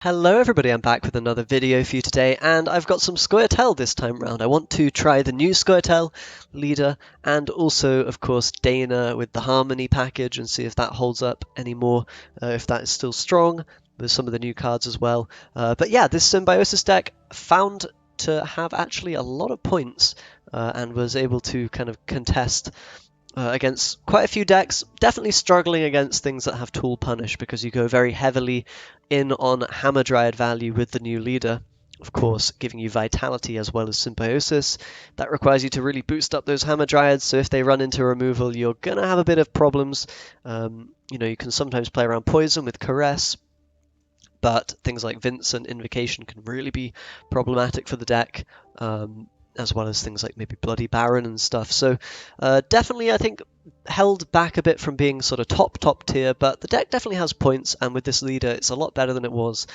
Hello everybody, I'm back with another video for you today, and I've got some scoia'tel this time round. I want to try the new scoia'tel leader, and also, of course, Dana with the Harmony package, and see if that holds up anymore, if that is still strong, with some of the new cards as well. But yeah, this Symbiosis deck found to have actually a lot of points, and was able to kind of contest against quite a few decks, definitely struggling against things that have Tool Punish because you go very heavily in on Hamadryad value with the new leader, of course, giving you Vitality as well as Symbiosis. That requires you to really boost up those Hamadryads, so if they run into removal, you're going to have a bit of problems. You can sometimes play around Poison with Caress, but things like Vincent Invocation can really be problematic for the deck. As well as things like maybe Bloody Baron and stuff. So definitely, I think, held back a bit from being sort of top tier, but the deck definitely has points, and with this leader, it's a lot better than it was,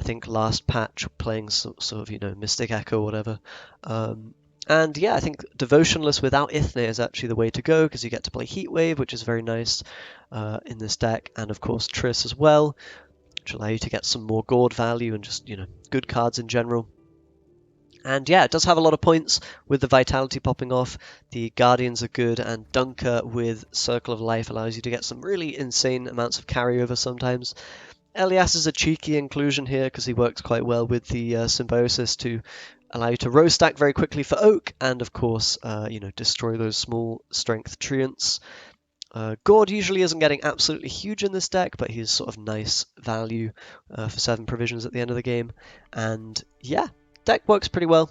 I think, last patch, playing sort of, Mystic Echo or whatever. And yeah, I think Devotionless without Ithne is actually the way to go, because you get to play Heatwave, which is very nice in this deck, and of course Triss as well, which allow you to get some more Gord value and just, good cards in general. And yeah, it does have a lot of points with the Vitality popping off. The Guardians are good, and Dunker with Circle of Life allows you to get some really insane amounts of carryover sometimes. Elias is a cheeky inclusion here because he works quite well with the Symbiosis to allow you to row stack very quickly for Oak, and of course, destroy those small strength Treants. Gord usually isn't getting absolutely huge in this deck, but he's sort of nice value for 7 provisions at the end of the game. And yeah, deck works pretty well.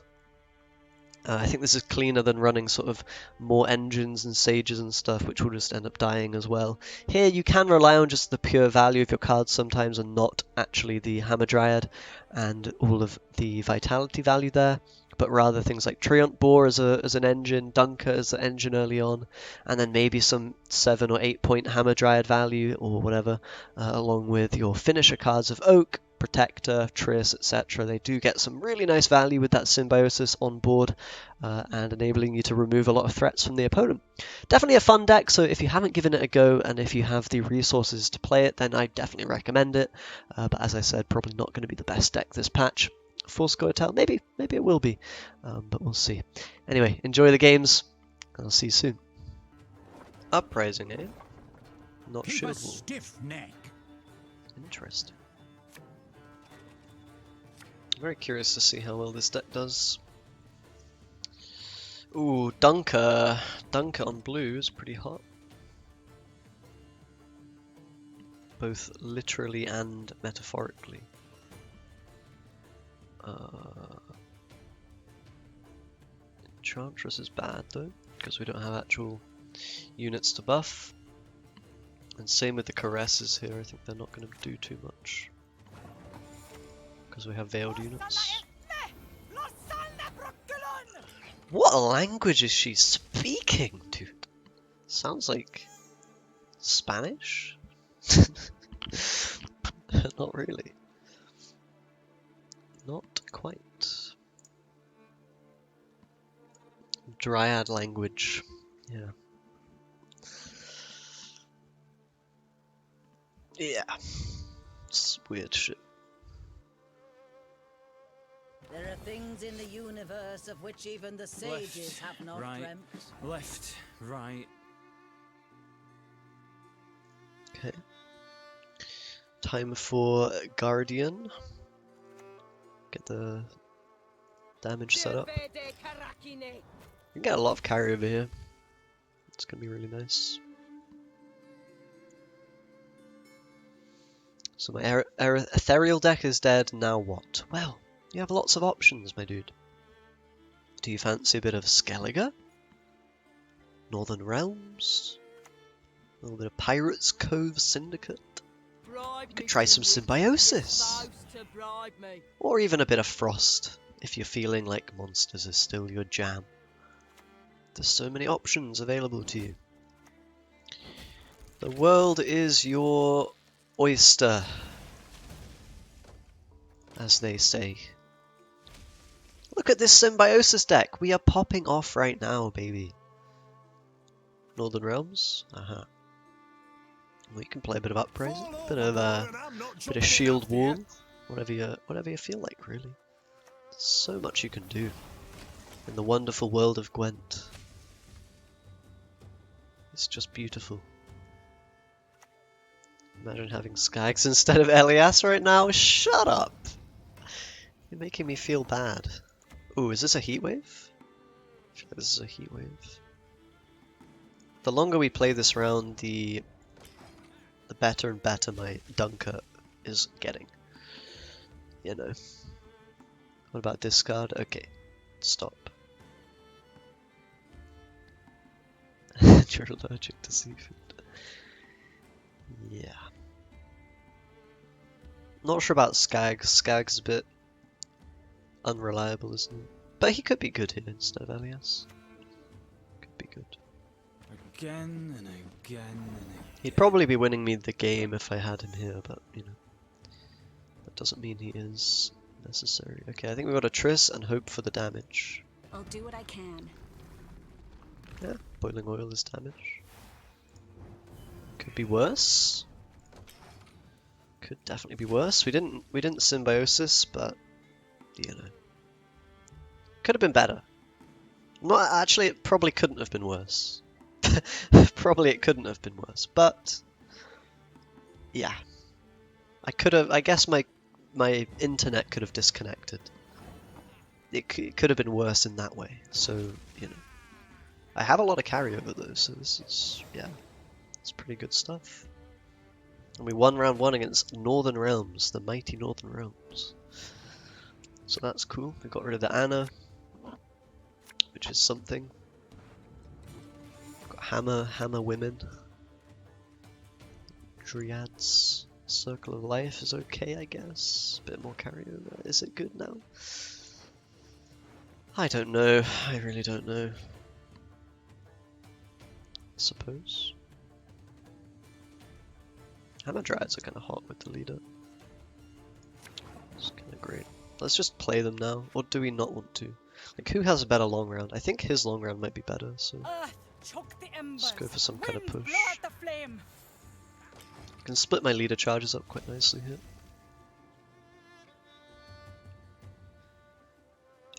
I think this is cleaner than running sort of more engines and sages and stuff, which will just end up dying as well. Here you can rely on just the pure value of your cards sometimes, and not actually the Hamadryad and all of the Vitality value there, but rather things like Treant Boar as an engine, Dunker as an engine early on, and then maybe some 7 or 8 point Hamadryad value or whatever, along with your finisher cards of Oak, Protector, Triss, etc. They do get some really nice value with that Symbiosis on board, and enabling you to remove a lot of threats from the opponent. Definitely a fun deck, so if you haven't given it a go and if you have the resources to play it, then I definitely recommend it. But as I said, probably not going to be the best deck this patch for scoia'tel. Maybe it will be, but we'll see. Anyway, enjoy the games, and I'll see you soon. Uprising, eh? Not Keep Shield a Wall. stiff neck. Interesting. I'm very curious to see how well this deck does. Ooh, Dunker. Dunker on blue is pretty hot. Both literally and metaphorically. Enchantress is bad though, because we don't have actual units to buff. And same with the Caresses here, I think they're not going to do too much. Because we have veiled units. What language is she speaking, dude? Sounds like Spanish? Not really. Not quite. Dryad language. Yeah. Yeah. It's weird shit. There are things in the universe of which even the sages have not dreamt. Left, right. Okay. Time for Guardian. Get the damage set up. You can get a lot of carry over here. It's gonna be really nice. So my ethereal deck is dead, now what? Well, you have lots of options, my dude. Do you fancy a bit of Skellige? Northern Realms? A little bit of Pirates Cove Syndicate? You could try some Symbiosis! Or even a bit of Frost, if you're feeling like monsters is still your jam. There's so many options available to you. The world is your oyster, as they say. Look at this Symbiosis deck! We are popping off right now, baby. Northern Realms? We can play a bit of Uprising, bit of Shield Wall. whatever you feel like, really. There's so much you can do in the wonderful world of Gwent. It's just beautiful. Imagine having Skags instead of Elias right now. Shut up! You're making me feel bad. Ooh, is this a heat wave? I feel like this is a heat wave. The longer we play this round, the better and better my Dunker is getting. You know. What about discard? Okay, stop. You're allergic to seafood. Yeah. Not sure about Skag. Skag's a bit unreliable, isn't it? But he could be good here instead of Elias. Could be good. Again and again and again. He'd probably be winning me the game if I had him here, but you know. That doesn't mean he is necessary. Okay, I think we've got a Triss and hope for the damage. I'll do what I can. Yeah, boiling oil is damage. Could be worse. Could definitely be worse. We didn't Symbiosis, but you know. Could have been better. Not actually, it probably couldn't have been worse. Probably it couldn't have been worse, but yeah. I guess my internet could have disconnected. It could have been worse in that way. So, you know. I have a lot of carryover though, so this is, yeah, it's pretty good stuff. And we won round 1 against Northern Realms, the mighty Northern Realms. So that's cool. We got rid of the Anna, which is something. Got Hammer Women. Treants. Circle of Life is okay, I guess. Bit more carryover. Is it good now? I don't know. I really don't know. I suppose. Hammer Dryads are kind of hot with the leader. It's kind of great. Let's just play them now, or do we not want to? Like, who has a better long round? I think his long round might be better, so let's go for some kind of push. I can split my leader charges up quite nicely here.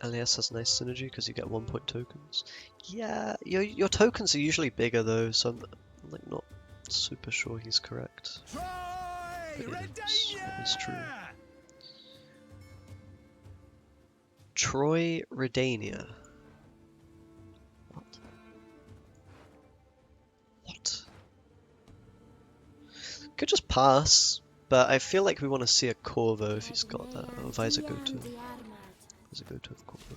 Elias has nice synergy because you get 1 point tokens. Yeah, your tokens are usually bigger though, so I'm like not super sure he's correct. But it is true. Troy Redania. What? What? Could just pass, but I feel like we want to see a Corvo if he's got that, or Visor Goto. Visor Goto of Corvo.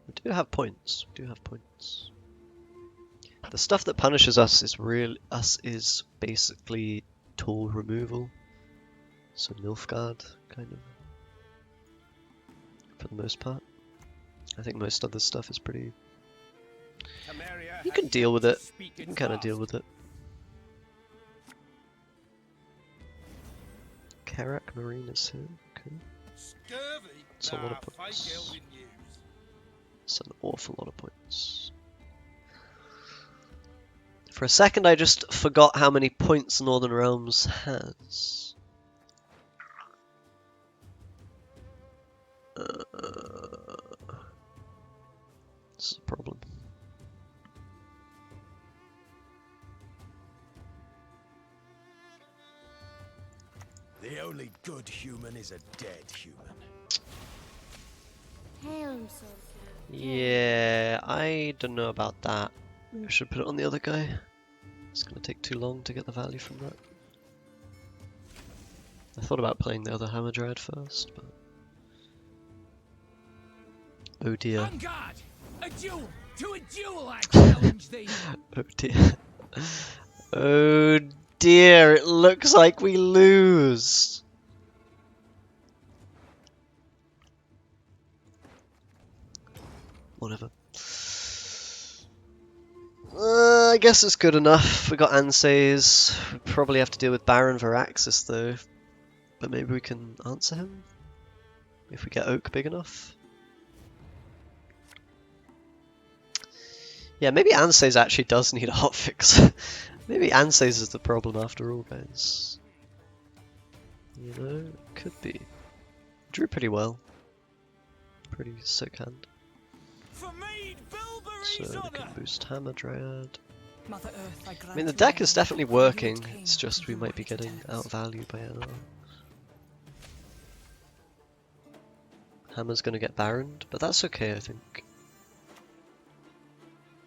We do have points. We do have points. The stuff that punishes us is basically tool removal. So Nilfgaard, kind of. For the most part. I think most other stuff is pretty... You can deal with it. You can kind of deal with it. Karak Marine is here. Okay. That's a lot of points. That's an awful lot of points. For a second I just forgot how many points Northern Realms has. This is a problem. The only good human is a dead human. Yeah, I don't know about that. Maybe I should put it on the other guy. It's gonna take too long to get the value from that. I thought about playing the other Hammer Dryad first, but... Oh dear. On guard! A duel! To a duel, I challenge thee! Oh dear. Oh dear, it looks like we lose! Whatever. I guess it's good enough. We got Ansei's. We probably have to deal with Baron Varaxis though. But maybe we can answer him? If we get Oak big enough? Yeah, maybe Ansei's actually does need a hotfix. Maybe Anses is the problem after all, guys. You know, could be. Drew pretty well. Pretty sick hand. For me, So Bilberry's we can honor. boost Hammer Dryad. Mother Earth, I I grant mean, the you deck my is definitely will, for you working, attain it's just to we do might be what getting it tells. outvalued by NR. Hammer's gonna get Baroned, but that's okay, I think.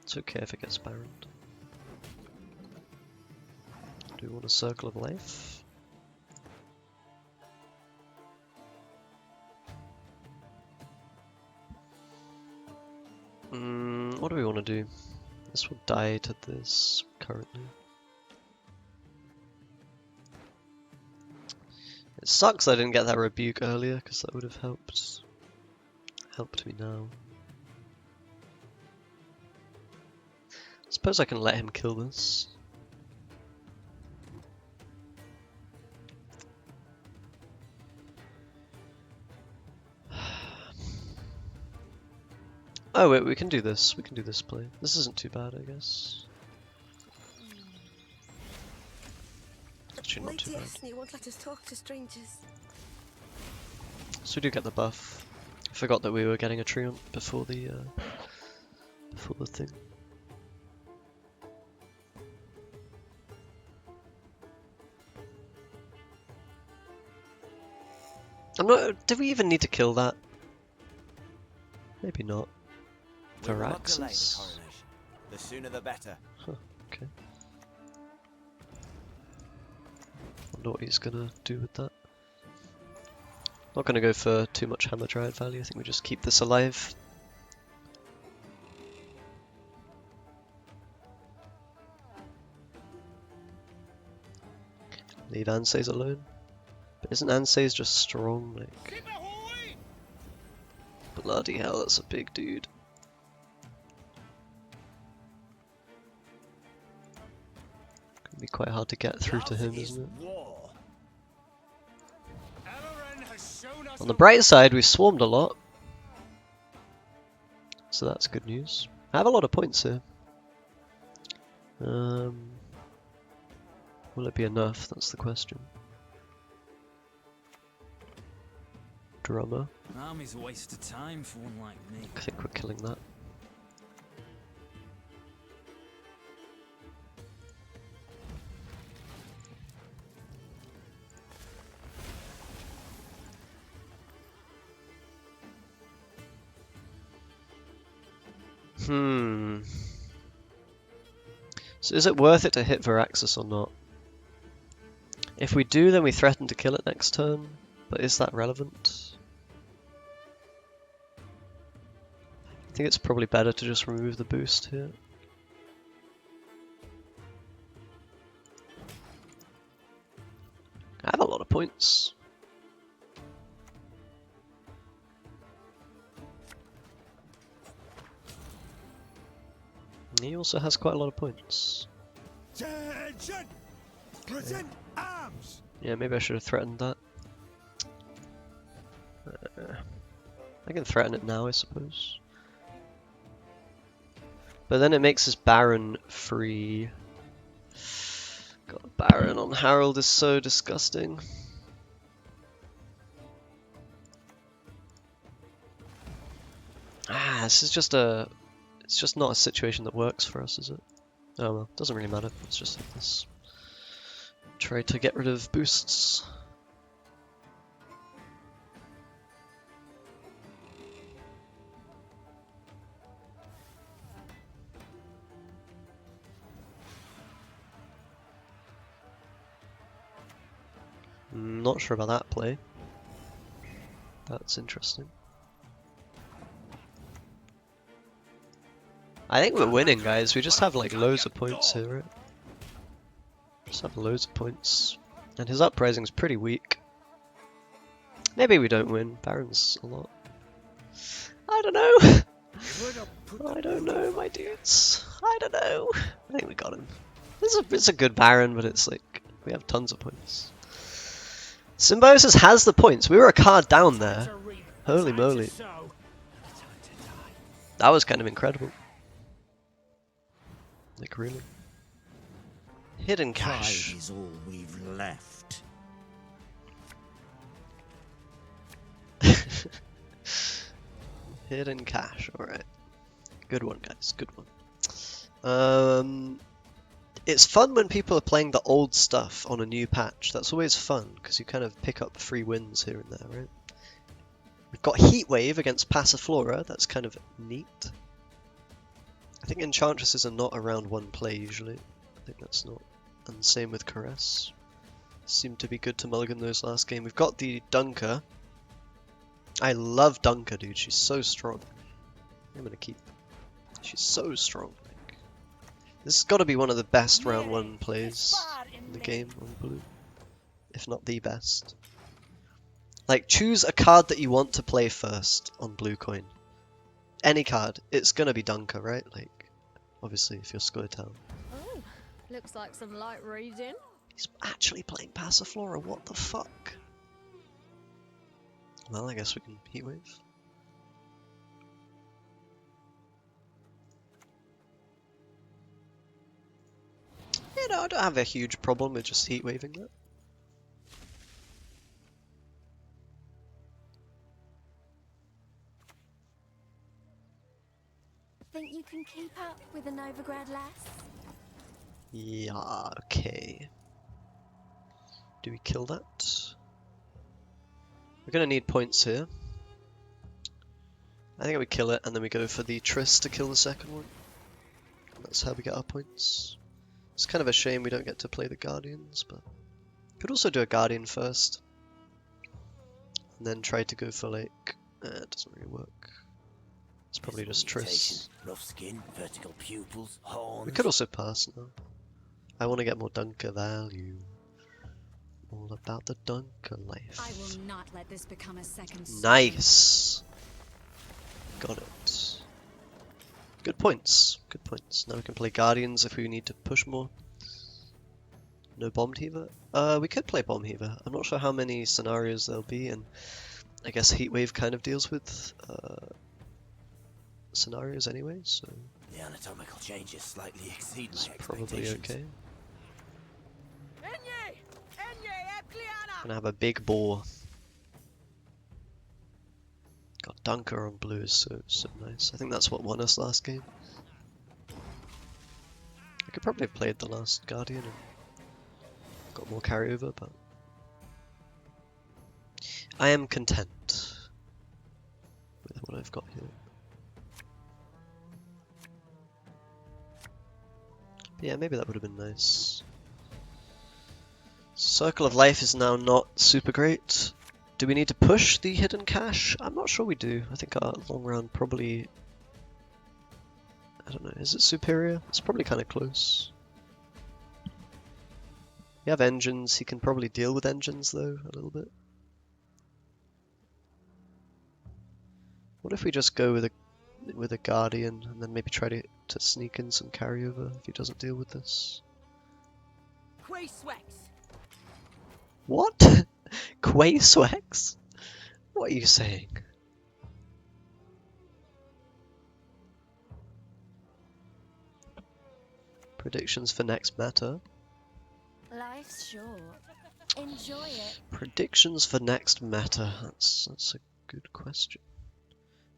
It's okay if it gets Baroned. Do we want a Circle of Life? What do we want to do? This will die to this currently. It sucks I didn't get that rebuke earlier because that would have helped me now. I suppose I can let him kill this. Oh wait, we can do this. We can do this play. This isn't too bad, I guess. Actually, not too bad. Destiny won't let us talk to strangers. So we do get the buff. I forgot that we were getting a Treant before the thing. I'm not. Did we even need to kill that? Maybe not. We will not delay the Varaxis. coronation. The sooner the better. Huh, okay. Wonder what he's gonna do with that. Not gonna go for too much Hammer Dryad value, I think we just keep this alive. Leave Anses alone. But isn't Anses just strong? Like, Keep it holy. bloody hell, that's a big dude. Gonna be quite hard to get through to him, Love is isn't it? war. Eloren has shown us On the bright side, we swarmed a lot. So that's good news. I have a lot of points here. Will it be enough? That's the question. Drummer. Army's a waste of time for one like me. I think we're killing that. So is it worth it to hit Varaxis or not? If we do, then we threaten to kill it next turn, but is that relevant? I think it's probably better to just remove the boost here. I have a lot of points. He also has quite a lot of points. Attention! Present arms! Yeah, maybe I should have threatened that. I can threaten it now, I suppose. But then it makes this Baron free. God, Baron on Harold is so disgusting. This is just a... It's just not a situation that works for us, is it? Oh well, doesn't really matter. It's just like this. Try to get rid of boosts. Not sure about that play. That's interesting. I think we're winning, guys. We just have like loads of points here, right? Just have loads of points. And his uprising's pretty weak. Maybe we don't win. Baron's a lot. I don't know. I don't know, my dudes. I don't know. I think we got him. It's a good Baron, but it's like, we have tons of points. Symbiosis has the points. We were a card down there. Holy moly. That was kind of incredible. Like, really. Hidden cache. Pride is all we've left. Hidden cache. Alright. Good one, guys. Good one. It's fun when people are playing the old stuff on a new patch. That's always fun, because you kind of pick up free wins here and there, right? We've got Heatwave against Passiflora. That's kind of neat. I think Enchantresses are not around one play usually. I think that's not. And same with Caress. Seemed to be good to mulligan those last game. We've got the Dunker. I love Dunker, dude. She's so strong. I'm gonna keep. She's so strong. This has got to be one of the best round 1 plays in the game on blue. If not the best. Like, choose a card that you want to play first on blue coin. Any card. It's gonna be Dunker, right? Like, obviously, if you're scoia'tel. Oh, looks like some light reading. He's actually playing Passiflora, what the fuck? Well, I guess we can Heatwave. You know, I don't have a huge problem with just Heatwaving that. Think you can keep up with a Novigrad lass? Yeah, okay. Do we kill that? We're gonna need points here. I think we kill it and then we go for the Triss to kill the second one. That's how we get our points. It's kind of a shame we don't get to play the Guardians, but could also do a Guardian first. And then try to go for like, it doesn't really work. It's probably just Triss. Rough skin, vertical pupils, horns. We could also pass now. I want to get more Dunker value. All about the Dunker life. I will not let this become a second story. Nice. Got it. Good points. Good points. Now we can play Guardians if we need to push more. No Bomb Heaver? We could play Bomb Heaver. I'm not sure how many scenarios there'll be, and I guess Heatwave kind of deals with scenarios anyway, so The anatomical changes slightly exceed it's my probably expectations. okay. Gonna have a big boar. Got Dunker on blue is so nice. I think that's what won us last game. I could probably have played the last Guardian and got more carryover, but I am content with what I've got here. Yeah, maybe that would have been nice. Circle of Life is now not super great. Do we need to push the hidden cache? I'm not sure we do. I think our long round probably... I don't know, is it superior? It's probably kind of close. We have engines, he can probably deal with engines though, a little bit. What if we just go with a Guardian and then maybe try to sneak in some carryover if he doesn't deal with this? What? Quayswex? What are you saying? Predictions for next meta. Life's short. Enjoy it. Predictions for next meta. That's a good question.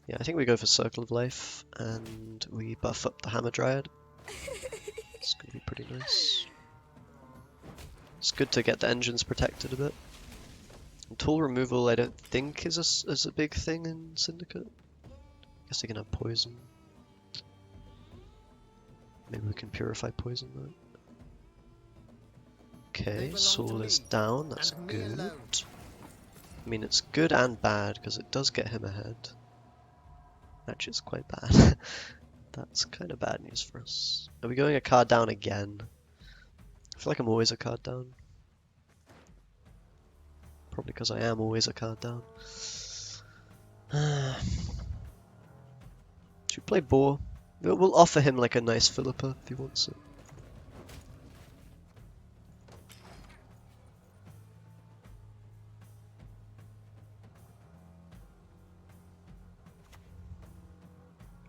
Yeah, I think we go for Circle of Life and we buff up the Hammer Dryad. It's gonna be pretty nice. It's good to get the engines protected a bit. And tool removal I don't think is a big thing in Syndicate. I guess they can have poison. Maybe we can purify poison though. Okay, Saul is down, that's good. I mean it's good and bad because it does get him ahead. Actually it's quite bad. That's kind of bad news for us. Are we going a card down again? I feel like I'm always a card down. Probably because I am always a card down. Should we play Boar? We'll offer him like a nice Philippa if he wants it.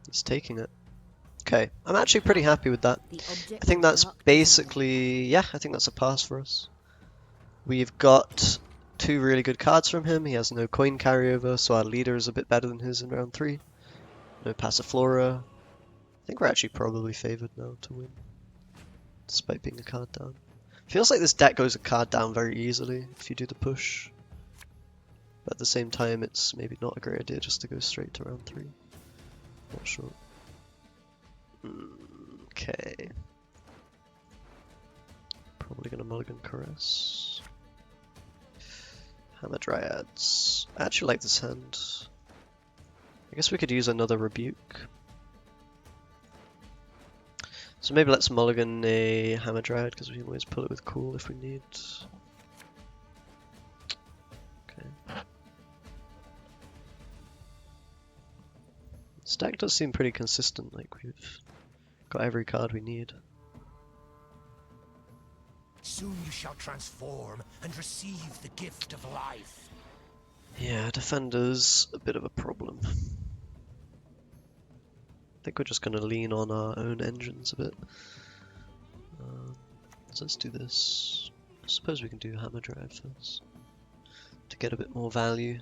He's taking it. Okay, I'm actually pretty happy with that. The I object think of that's dark basically, yeah, I think that's a pass for us. We've got 2 really good cards from him. He has no coin carryover, so our leader is a bit better than his in round 3. No Passiflora. I think we're actually probably favoured now to win, despite being a card down. Feels like this deck goes a card down very easily if you do the push. But at the same time, it's maybe not a great idea just to go straight to round 3. Not sure. Okay. Probably gonna mulligan Caress. Hammer Dryads. I actually like this hand. I guess we could use another Rebuke. So maybe let's mulligan a Hammer Dryad because we can always pull it with Cool if we need. Okay. This deck does seem pretty consistent, like we've got every card we need. Soon you shall transform and receive the gift of life. Yeah, Defender's a bit of a problem. I think we're just going to lean on our own engines a bit. So let's do this. I suppose we can do Hammer Drive first to get a bit more value.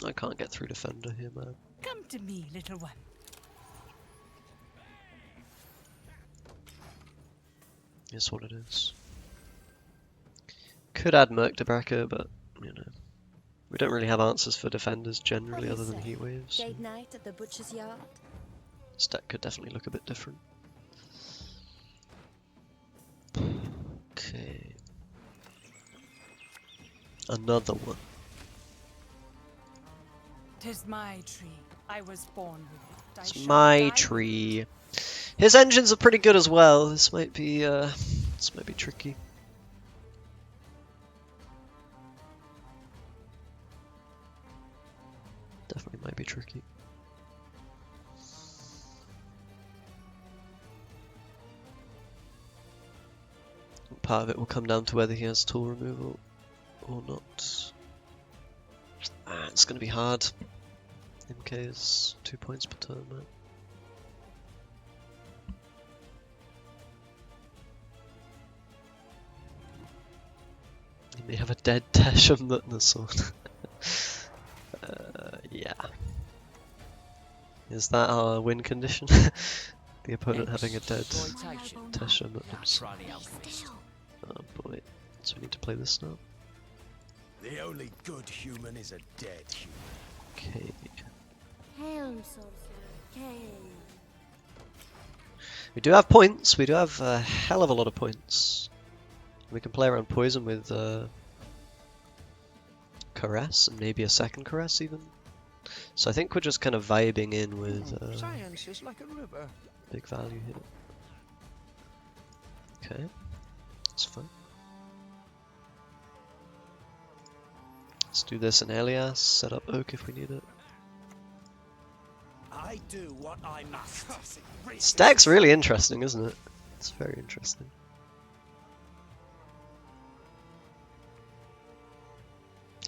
I can't get through Defender here, man. Come to me, little one. Is what it is. Could add Merc Debracker, but you know, we don't really have answers for defenders generally other than heat waves. So Jade Knight at the butcher's yard. this deck could definitely look a bit different. Okay. Another one. 'Tis my tree. I was born with it. I It's shall my die with tree. His engines are pretty good as well. This might be tricky. Definitely might be tricky. Part of it will come down to whether he has tool removal or not. It's going to be hard. MK is 2 points per turn, man. You may have a dead Tesham Mutner sword. Yeah. Is that our win condition? The opponent having a dead Tesham Mutner sword. Oh boy. So we need to play this now. The only good human is a dead human. Okay. Helm sorcerer, Kane. We do have points. We do have a hell of a lot of points. We can play around poison with Caress and maybe a second Caress even. So I think we're just kind of vibing in with Science is like a river. big value here. Okay, that's fine. Let's do this in Elias, set up Oak if we need it. I do what I must. This deck's really interesting, isn't it? It's very interesting.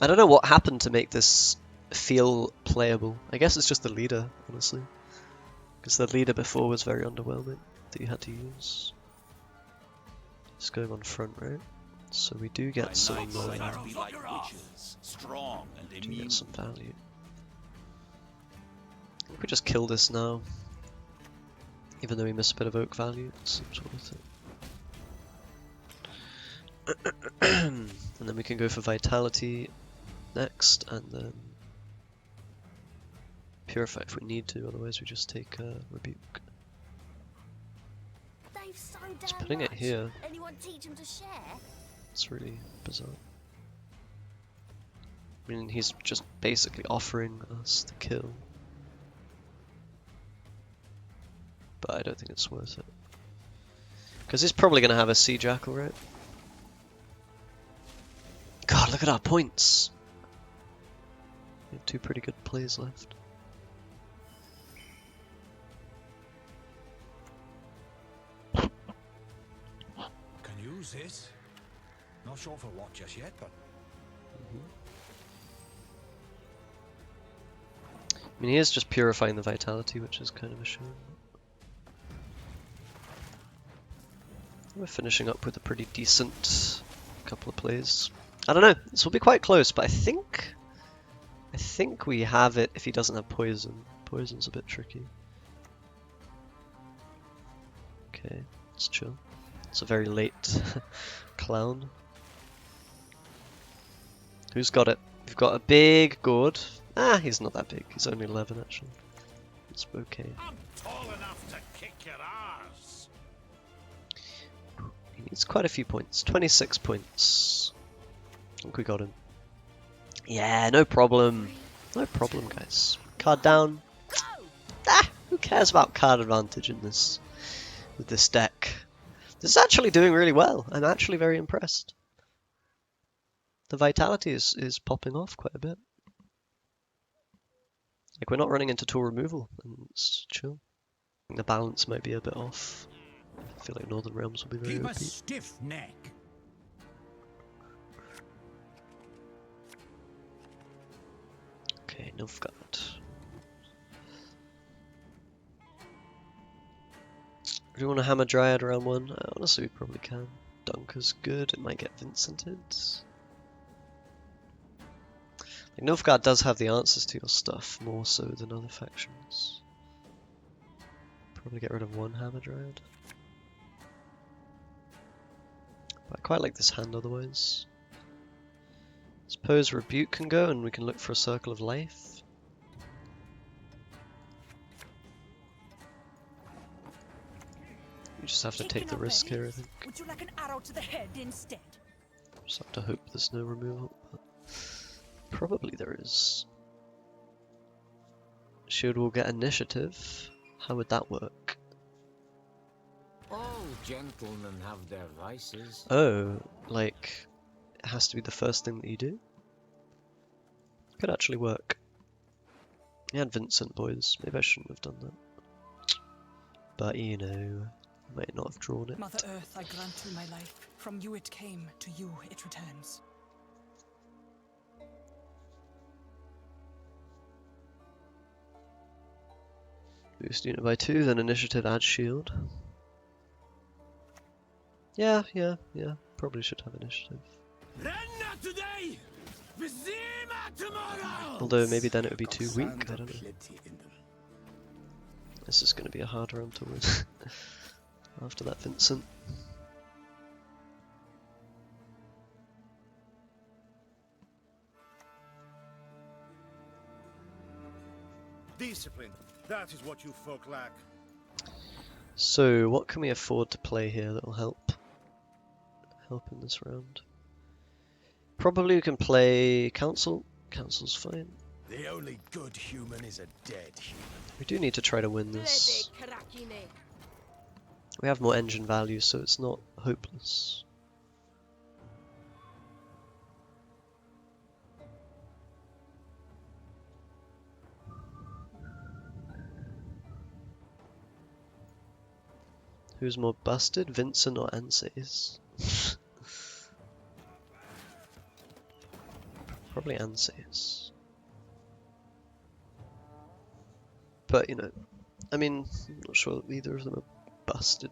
I don't know what happened to make this feel playable. I guess it's just the leader, honestly. Because the leader before was very underwhelming that you had to use. Just going on front, right? So we do get some Strong and do get some value. I think we just kill this now. Even though we miss a bit of oak value, it seems worth it. And then we can go for Vitality next, and then Purify if we need to, otherwise we just take Rebuke. They've so Just damn putting it much. here. Anyone teach him to share? It's really bizarre. I mean, he's just basically offering us the kill. But I don't think it's worth it. Because he's probably going to have a Sea Jackal, right? God, look at our points! We have 2 pretty good plays left. Can use it. Not sure for what just yet, but I mean, he is just purifying the vitality, which is kind of a shame. We're finishing up with a pretty decent couple of plays. I don't know, this will be quite close, but I think we have it if he doesn't have poison. Poison's a bit tricky. Okay, let's chill. It's a very late clown. Who's got it? We've got a big gourd. Ah, he's not that big. He's only 11 actually. It's okay. I'm tall enough to kick your ass. He needs quite a few points. 26 points. I think we got him. Yeah, no problem. No problem, guys. Card down. Ah, who cares about card advantage in this with this deck? This is actually doing really well. I'm actually very impressed. The vitality is popping off quite a bit. Like, we're not running into tool removal, and it's chill. I think the balance might be a bit off. I feel like Northern Realms will be very Keep OP. a stiff neck. Okay, Nilfgaard. Do you want a Hammer Dryad round one? Honestly, we probably can. Dunker's good. It might get Vincented. Like, Nilfgaard does have the answers to your stuff, more so than other factions. Probably get rid of one Hammer Dryad. But I quite like this hand otherwise. Suppose Rebuke can go and we can look for a Circle of Life. We just have to take the risk here, I think. Would you like an arrow to the head instead? Just have to hope there's no removal, but probably there is. Shield will get initiative. How would that work? All gentlemen have their vices. Oh, like, it has to be the first thing that you do? Could actually work. You had Vincent, boys. Maybe I shouldn't have done that. But, you know, I might not have drawn it. Mother Earth, I grant you my life. From you it came, to you it returns. Boost unit by 2, then initiative adds shield. Yeah. Probably should have initiative. Renna today, Vizima tomorrow. Although maybe then it would be too weak, I don't know. This is going to be a hard round to win. After that, Vincent. Discipline. That is what you folk lack. So, what can we afford to play here that will help in this round? Probably we can play Council. Council's fine. The only good human is a dead human. We do need to try to win this. We have more engine value, so it's not hopeless. Who's more busted, Vincent or Anses? Probably Anses. But, you know, I mean, I'm not sure that either of them are busted.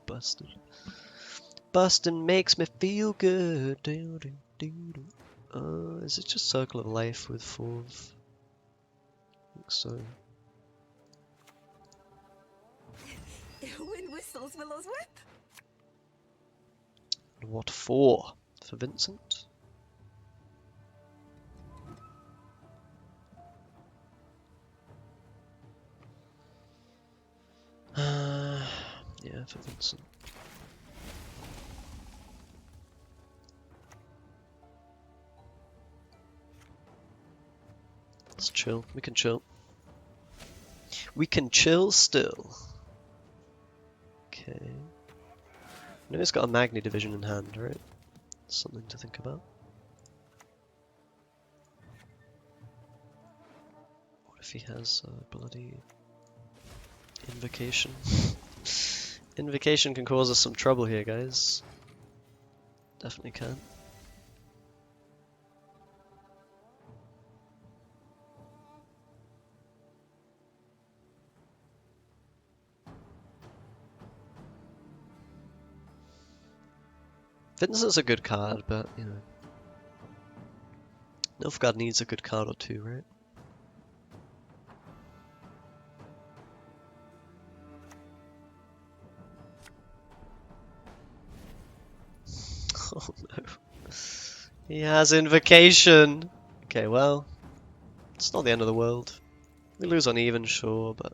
Bustin' makes me feel good. Is it just Circle of Life with 4? I think so. Wind whistles Willow's whip. And what for Vincent? Yeah, for Vincent. Let's chill. We can chill. We can chill still. Okay. I know he's got a Magni division in hand, right? Something to think about. What if he has a bloody Invocation? Invocation can cause us some trouble here, guys. Definitely can. Vincent's a good card, but, you know. Nilfgaard needs a good card or two, right? Oh no. He has Invocation! Okay, well, it's not the end of the world. We lose on even, sure, but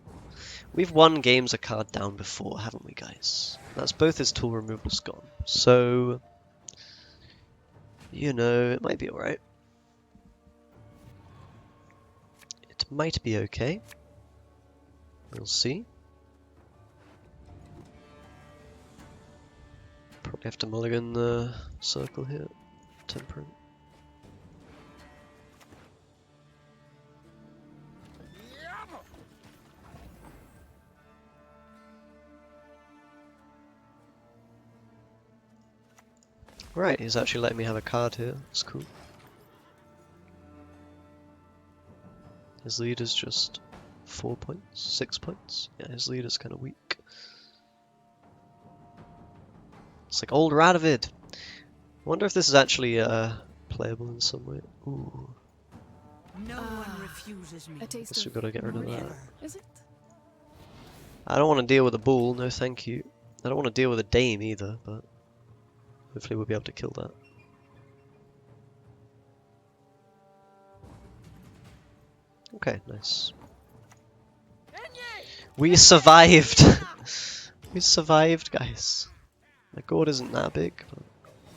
we've won games a card down before, haven't we, guys? That's both his tool removals gone. So, you know, it might be alright. It might be okay. We'll see. Probably have to mulligan the circle here. Temperament. Right, he's actually letting me have a card here. That's cool. His lead is just 4 points, 6 points. Yeah, his lead is kind of weak. It's like old Radovid. I wonder if this is actually playable in some way. Ooh. No one refuses me. A taste Guess we've of got to get rid of that. Is it? I don't want to deal with a bull, no thank you. I don't want to deal with a dame either, but hopefully we'll be able to kill that. Okay, nice. We survived! We survived, guys. My gourd isn't that big. But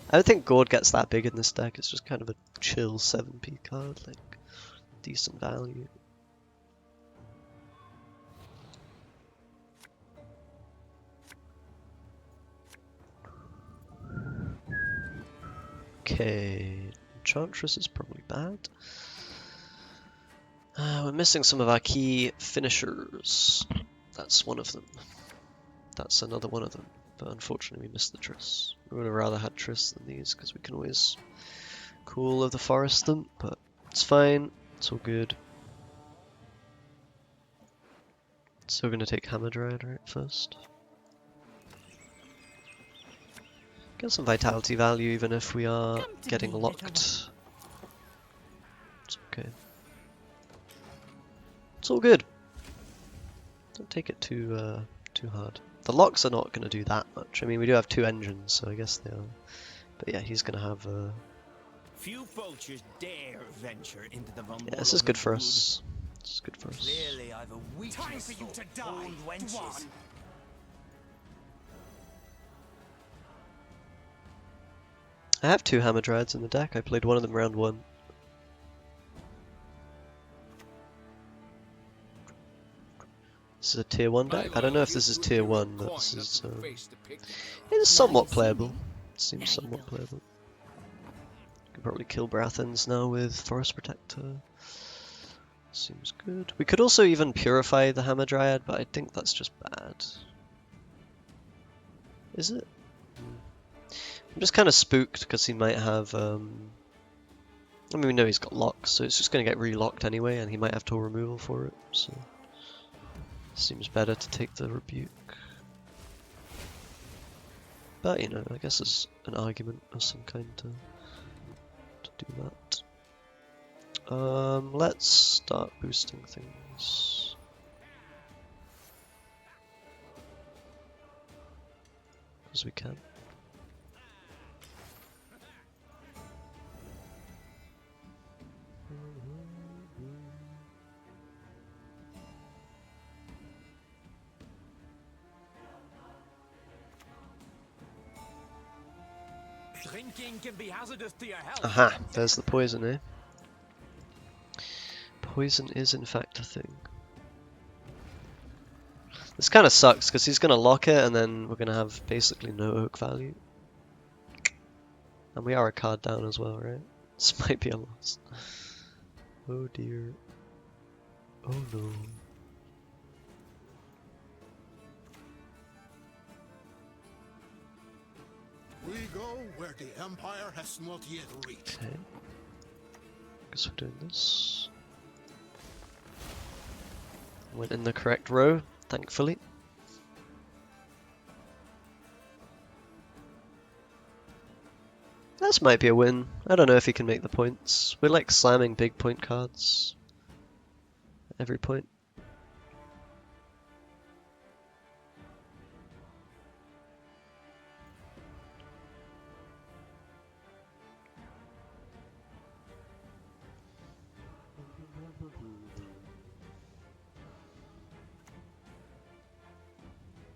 I don't think gourd gets that big in this deck. It's just kind of a chill 7p card, like decent value. Okay, Enchantress is probably bad. We're missing some of our key finishers. That's one of them. That's another one of them. But unfortunately we missed the Triss. We would have rather had Triss than these, because we can always Cool of the Forest them, but it's fine. It's all good. So we're going to take Hamadryad right first. Get some vitality value even if we are getting locked. It's okay. It's all good. Don't take it too hard. The locks are not going to do that much. I mean, we do have 2 engines, so I guess they are. But yeah, he's going to have Few poachers dare venture into the yeah, this is good for us. This is good for us. Clearly, I've a weakness for you to die, old wenches. I have 2 Hamadryads in the deck. I played one of them round 1. This is a tier 1 deck. I don't know if this is tier 1, but this is it is somewhat playable. It seems somewhat playable. Could probably kill Brathens now with Forest Protector. Seems good. We could also even purify the Hamadryad, but I think that's just bad. Is it? I'm just kind of spooked because he might have. I mean, we know he's got locks, so it's just going to get relocked anyway, and he might have tool removal for it. So seems better to take the rebuke. But you know, I guess there's an argument of some kind to do that. Let's start boosting things. As we can. Drinking can be hazardous to your health. Aha, there's the poison, eh? Poison is in fact a thing. This kind of sucks because he's going to lock it and then we're going to have basically no oak value. And we are a card down as well, right? This might be a loss. Oh dear. Oh no. We go where the Empire has not yet reached. Okay. Guess we're doing this. Went in the correct row, thankfully. This might be a win. I don't know if he can make the points. We're like slamming big point cards. Every point.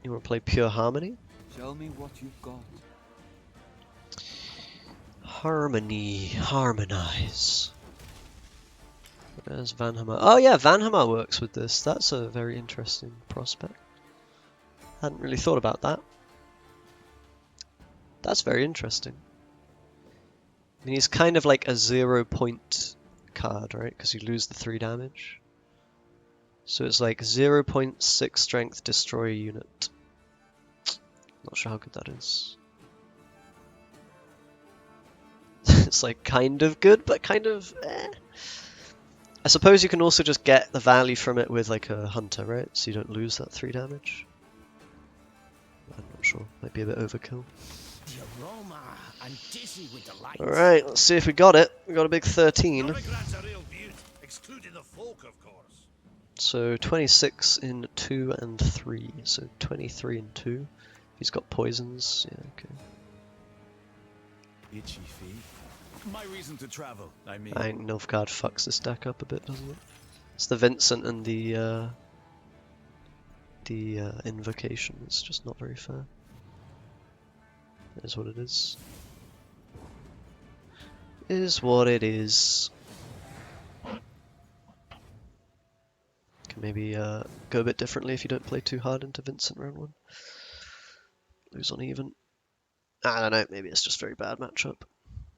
You want to play Pure Harmony? Show me what you've got. Harmony, harmonize. There's Vanhammer. Oh yeah, Vanhammer works with this. That's a very interesting prospect. Hadn't really thought about that. That's very interesting. I mean, he's kind of like a 0-point card, right? Because you lose the 3 damage. So it's like 0.6 strength, destroy a unit. Not sure how good that is. It's like kind of good, but kind of eh. I suppose you can also just get the value from it with like a hunter, right? So you don't lose that 3 damage. I'm not sure. Might be a bit overkill. The aroma and dizzy with the light. Alright, let's see if we got it. We got a big 13. Novigrad's a real beaut, excluding the folk, of course. So 26 in 2 and 3. So 23 in 2. He's got poisons. Yeah, okay. Itchy feet. My reason to travel, I mean. I think Nilfgaard fucks this deck up a bit, doesn't it? It's the Vincent and the invocation. It's just not very fair. It is what it is. Is what it is. Can maybe go a bit differently if you don't play too hard into Vincent round 1. Lose on even. I don't know, maybe it's just very bad matchup.